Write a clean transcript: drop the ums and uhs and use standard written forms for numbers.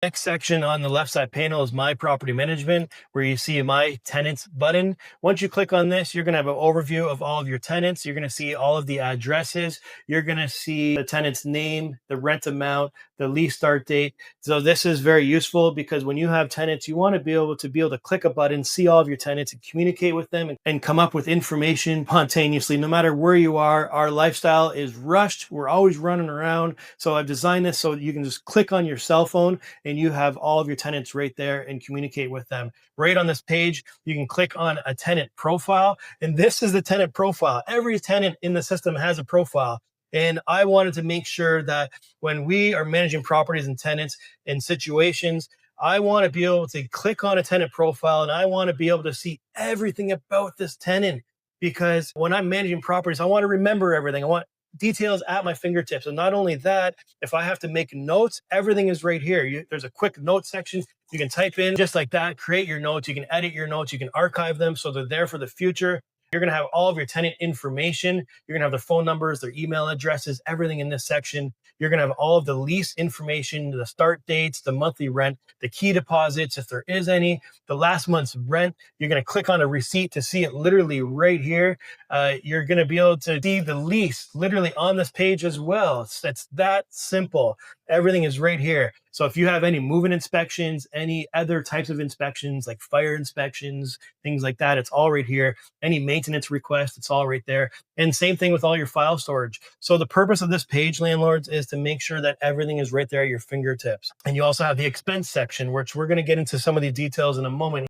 Next section on the left side panel is My Property Management, where you see My Tenants button. Once you click on this, you're going to have an overview of all of your tenants. You're going to see all of the addresses. You're going to see the tenant's name, the rent amount, the lease start date. So this is very useful because when you have tenants, you want to be able to click a button, see all of your tenants and communicate with them and come up with information spontaneously. No matter where you are, our lifestyle is rushed. We're always running around. So I've designed this so you can just click on your cell phone and you have all of your tenants right there and communicate with them. Right on this page, you can click on a tenant profile, and this is the tenant profile. Every tenant in the system has a profile. And I wanted to make sure that when we are managing properties and tenants in situations, I want to be able to click on a tenant profile and I want to be able to see everything about this tenant. Because when I'm managing properties, I want to remember everything. I want details at my fingertips. And not only that, if I have to make notes, everything is right here. There's a quick note section. You can type in just like that, create your notes. You can edit your notes. You can archive them so they're there for the future. You're going to have all of your tenant information. You're going to have their phone numbers, their email addresses, everything in this section. You're going to have all of the lease information, the start dates, the monthly rent, the key deposits, if there is any, the last month's rent. You're going to click on a receipt to see it literally right here. You're going to be able to see the lease literally on this page as well. It's that simple. Everything is right here. So if you have any moving inspections, any other types of inspections like fire inspections, things like that, it's all right here. Any maintenance request, it's all right there. And same thing with all your file storage. So the purpose of this page, landlords, is to make sure that everything is right there at your fingertips. And you also have the expense section, which we're going to get into some of the details in a moment.